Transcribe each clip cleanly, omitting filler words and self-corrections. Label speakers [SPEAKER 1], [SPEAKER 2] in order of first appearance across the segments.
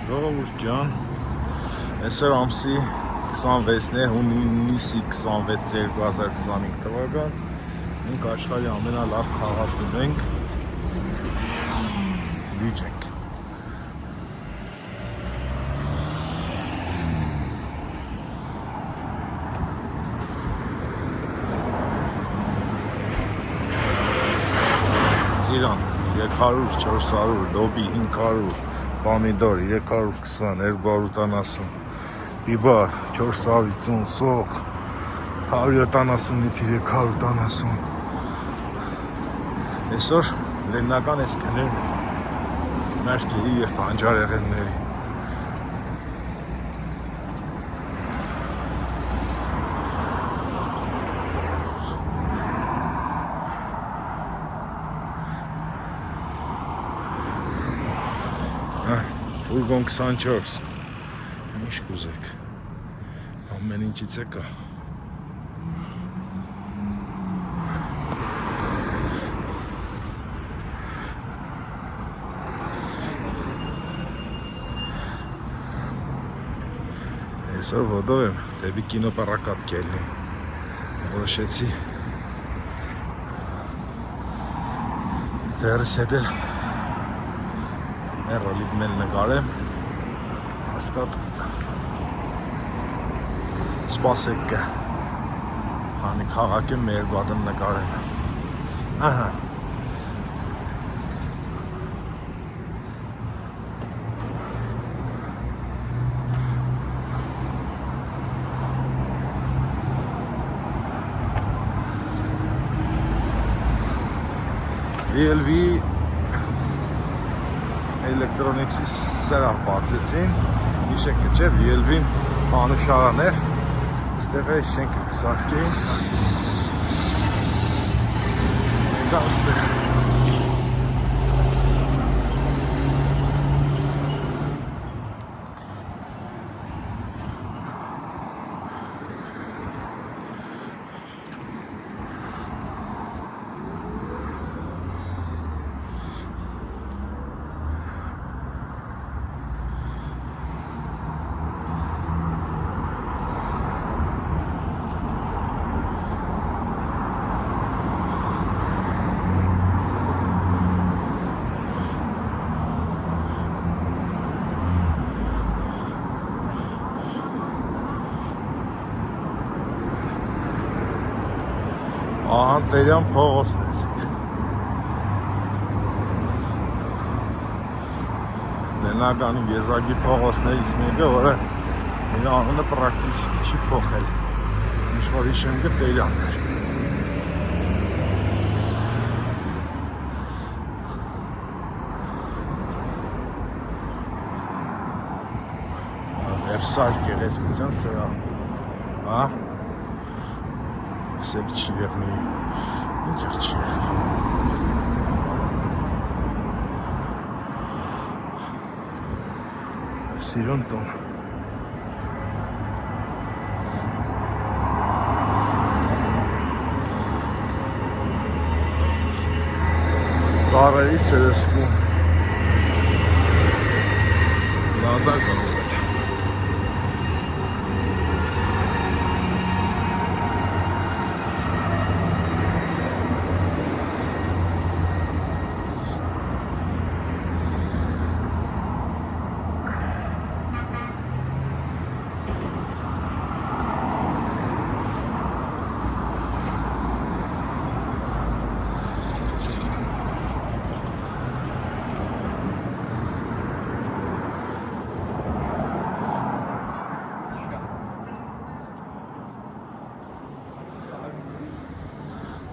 [SPEAKER 1] Ժողովուրդ ջան, այսօր ամսի 26-ն է, հունիսի 26 2025 թվական, մենք աշխարհի ամենալավ քաղաքում ենք, լիճ ենք։ Ծիրան 300, 400, լոբի 500, պամիդոր 320, 270, բիբար 450, սող 170-ից 370։ Այսօր լեննական էսքներն են մերկերի և պանջարեղենների։ Ֆուրգոն 24, ինչ կուզեք, ամեն ինչից է կա։ Այսօր ոտով եմ, դեպի կինոպարակատ կելնի, որոշեցի ձեռս հետ էլ մեր ռոլիկ մել նկարեմ, հաստատ սպասեք կը, հանի քաղաք եմ մեր բադն նկարեմ, ահա, VLV Electronics-ի սրահ բացեցին, իշեք չէ, VLV-ին անուշարան էր, ստեղ է շենքը կսարկեին, մեկա ստեղ։ Անտերյան փողոցն ես։ Լեննագանի եզակի փողոցներից մեկը, որը իր անունը պրակտիսկի չի փոխել։ Ինչ-որ հիշեմ կը Տերյանն էր։ Վերսալ գեղեցկության սրահ, հա? Սեք չի եղնի, ինչ եղ չի եղնի։ Սիրոն տոն։ Ծառերի սերեսկում։ Լադակ ասել։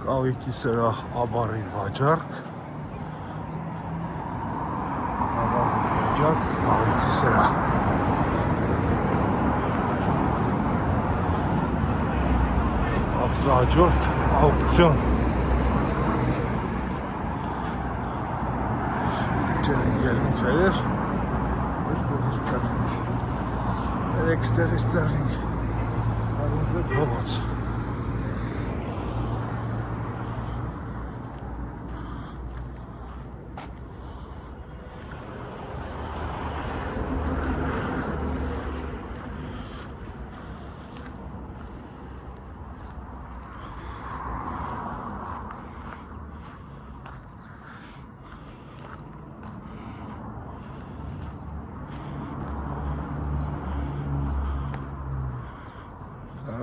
[SPEAKER 1] Կավիկի սրահ Աբարի վաճառք, կավիկի սրահ, ավտոհաջորդ աուկցիոն, չեն ելնում վերև, այստեղից ծեռնինք, երեք ստեղից ծեռնինք, հարունզետ հողոց։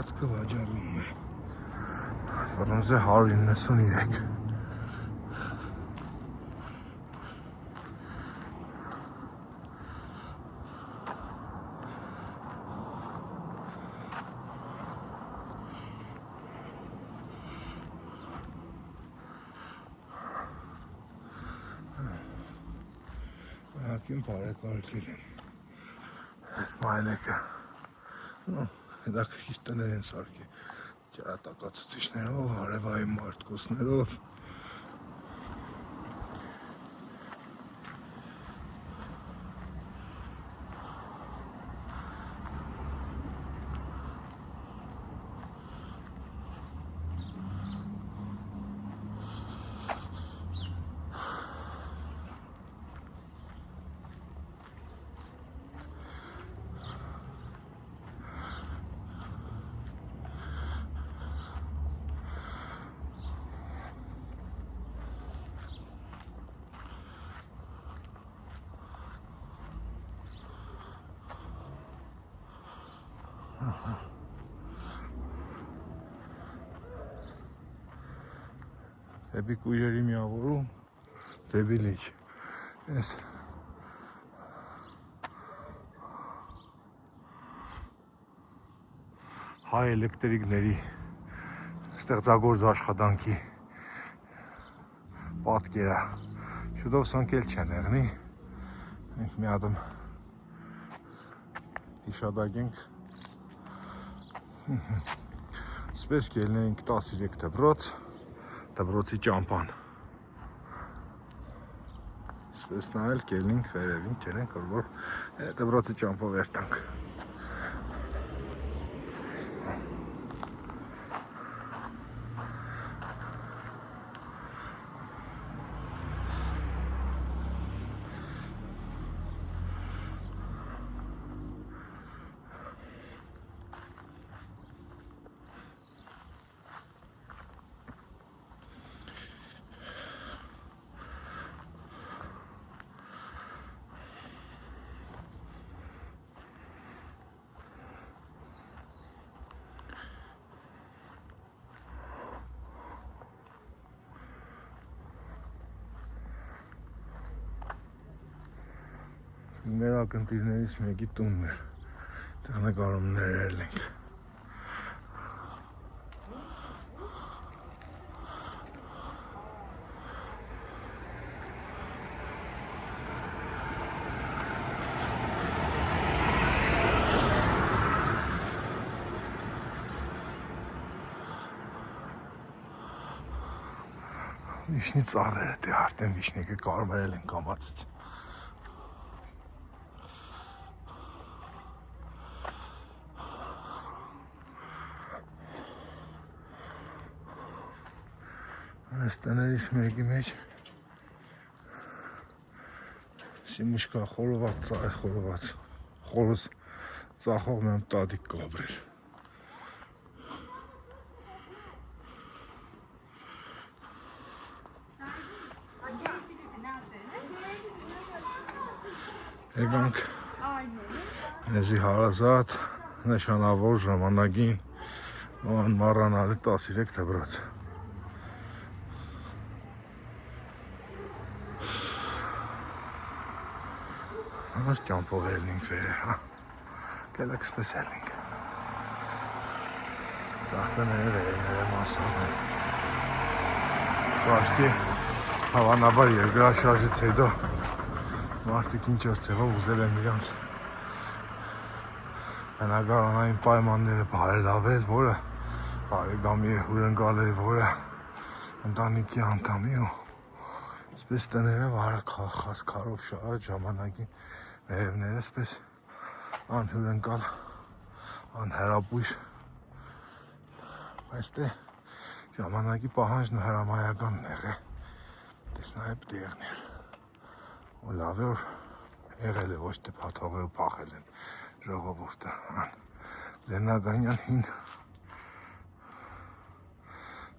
[SPEAKER 1] Կվածքը վաճառում էր։ Ֆրանսիա 193։ Ակին բարեկարգել են։ Այս մայլեկը հետաքրքիր տներ են սարքի ճարատակացուցիչներով, արևային մարտկոցներով։ Դեպի կույրերի միավորում, դեպի լիճ։ Ես հայ էլեկտրիկների ստեղծագործ աշխատանքի պատկերա։ Շուտով սանքել չեն եղնի։ Մենք մի հատ հիշադակենք։ Սպես կելնեինք 13 դպրոց, դպրոցի ճամպան։ Սպես նայել կելնինք վերևին, կելենք որ դպրոցի ճամպով երթանք։ Մեր ակնտիրներից մեկի տունն էր, տեղ նկարումներ ենք։ Վիշնի ծառերը, դե արդեն վիշնիկը կարմերել են կամացից։ Այս տներից մեկի մեջ Սիմուշկա խորոս ծախող մեմ տատիկ կոբրեր։ Եկանք եզի հարազատ նշանավոր ժամանակին մառանալի 13 դպրոց։ Անց ճամփով ելնինք վերև, կելեք սպես ելնինք։ Սաղտները վերևները մասան են։ Սարքի հավանաբար երկրաշարժից հետո մարդիկ ինչ-որ ձևով ուզել են իրանց բնակարանային պայմանները բարելավել, որը բարեկամի է, հյուրընկալ է, որը ընտանիքի անդամի ու սպես տները քարով շարած ժամանակին վերևները սպես անհյուրընկալ, անհեռապույր, այստեղ ժամանակի պահանջն ու հրամայականն եղել, տեսնայ պետք է եղներ, ու լավ է որ եղել է, ոչ թե փաթողը փախել են ժողովուրդը, Լեննագանյան հին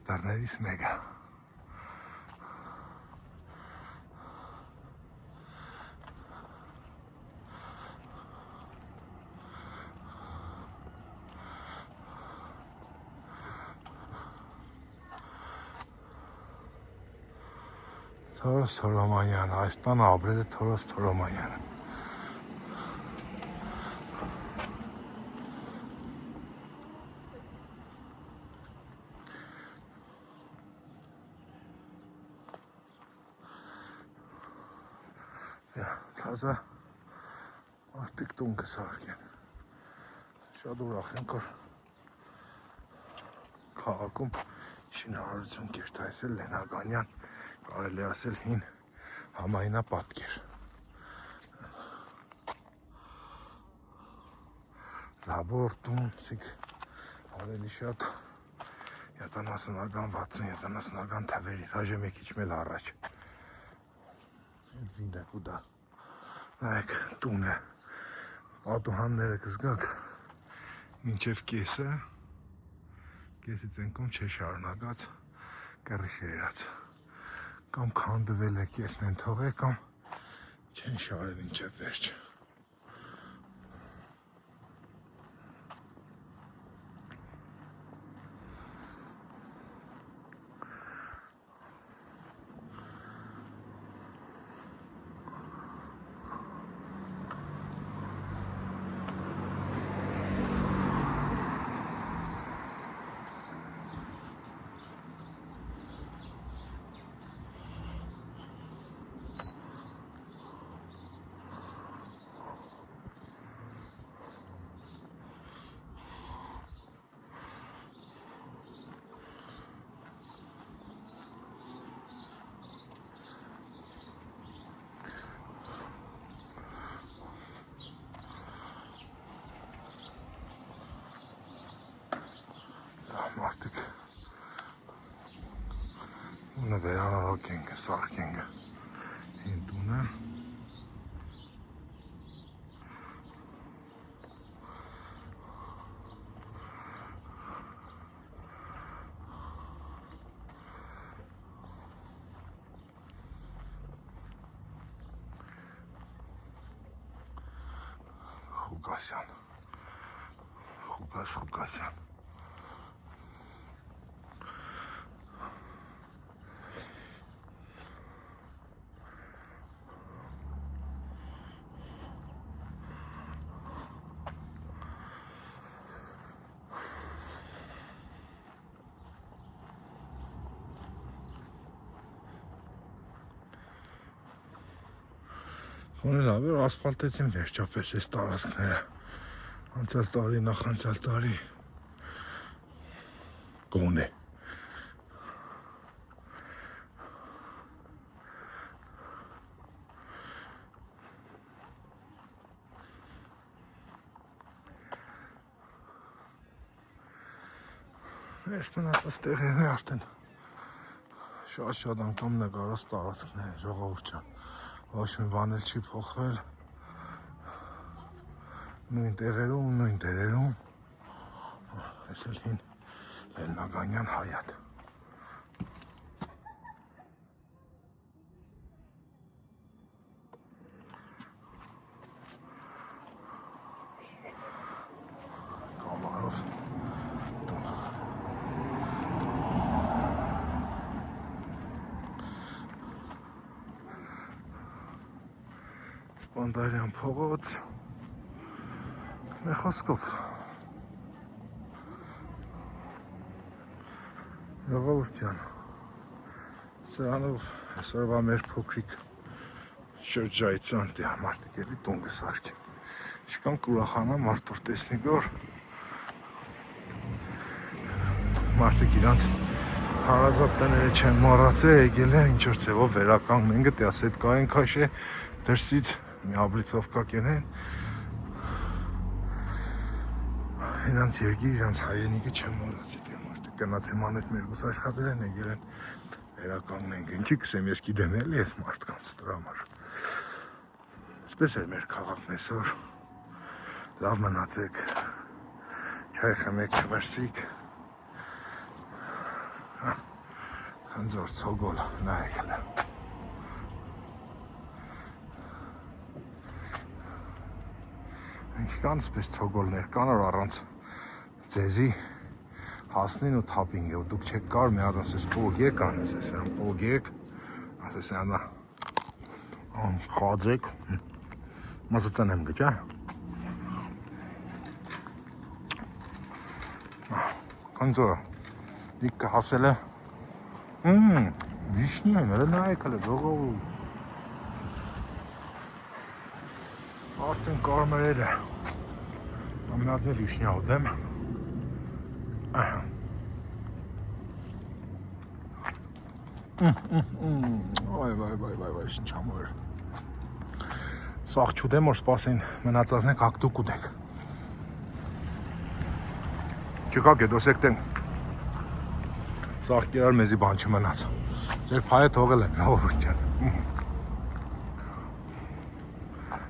[SPEAKER 1] դռներից մեկը։ Թորոս Թորոմանյանը, այս տանը ապրել է Թորոս Թորոմանյանը։ Թազա մարդիկ տուն կսարքեն։ Շատ ուրախ ենք, որ քաղաքում շինարարություն կերտ, այս էլ Լենագանյան, կարելի ասել հին համայնապատկեր։ Զաբոր տուն, սիկ ավելի շատ 70-ական, 60-70-ական թվերի, դաժե մեկ իչ մել առաջ։ Այդ վինդակ ու դա, նայեք տուն է, պատուհանները կզգաք, մինչև կեսը, կեսից ենքում չէ շարունակած, կռիշ է երած, կամ քանդվել է կեսն են թողել, կամ չեն շարել ինչև վերջ։ Մարդիկ ունը վերանարոք ենք, սարք ենք հին տունը Խուկասյան Խուկասյան Լավ ասֆալտեցին վերջապես այս տարածքները, անցյալ տարի, նախանցյալ տարի գոնե։ Այս մնացած տեղերն է արդեն շատ անգամ նկարած տարածքներ, ժողովուրդ ջան, ոչ մի բան էլ չի փոխվել, նույն տեղերում, նույն դերերում, այս էլ հին Լեննագանյան Հայաթ։ Կամարով Սպանդարյան փողոց, մի խոսքով ժողովուրդ ջան, սրանով այսօրվա մեր փոքրիկ շրջայցան մարդիկ էլի տուն կսարքեն, իշքան կուրախանա մարդուր տեսնի, որ մարդիկ իրանց հարազատ տները չեն մոռացել, եկել են ինչ-որ ձևով վերականգնեն, գտի ասետ կային քաշե դրսից մի աբլիցովկա կենեն, իրանց երկիր, իրանց հայրենիքը չեն մոռացել, դե մարդիկ գնաց իման այդ մեր գուս աշխատել են, եկել են վերականգնենք, ինչի կսեմ, ես գիտեմ էլի այս մարդկանց դրա համար։ Այսպես էր մեր քաղաքն այսօր, լավ մնացեք, չայ խմեք, չմրսիկ, խնձոր ցոգոլ նայեք հələ։ Ինչքան սպես ցոգոլներ կան, որ առանց ձեզի հասնին ու թափին ու դուք չեք կար մի հատ ասես պոգեք անես, ես իրան պոգեք, տեսանա խաձեք մասացան եմ գճա Անձորը դիկը հասել է վիշնի են հələ նայեք հələ ժողովուրդ արդեն կարմերել է մի հատ մի վիշնի աղդեմ Վայ, շնչամոր Սաղ չուդեմ, որ սպասին մնացածնեք ակտուկ ուդեք Չկա գետոսեք տեն Սաղ կերար մեզի բան չմնաց Ձեր պայը թողել եմ, նավորդ ճան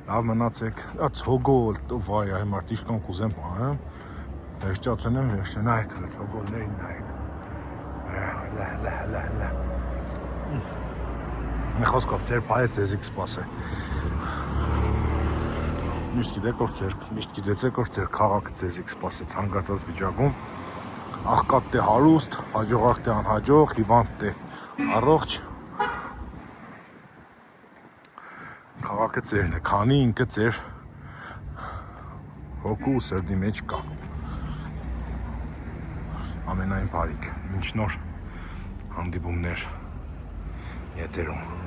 [SPEAKER 1] Լավ մնացեք, ցոգոլ, վայ, այ մարտիշկան կուզեմ պահեմ Վերջացեն եմ, վերջն նայք, ցոգոլներին նայք Լա Մի խոսքով ձեր պայը ձեզիք սպաս է Միշտ գիտեցեք, որ ձեր քաղաքը ձեզիք սպաս է ցանկացած վիճակում Աղքատ թե հարուստ, հաջողակ թե անհաջող, հիվանդ թե առողջ Քաղաքը ձերն է, քանի ինքը ձեր հոգու ու սրտի մեջ կա Ամենայն բարիք, մինչ նոր հանդիպումներ եթերում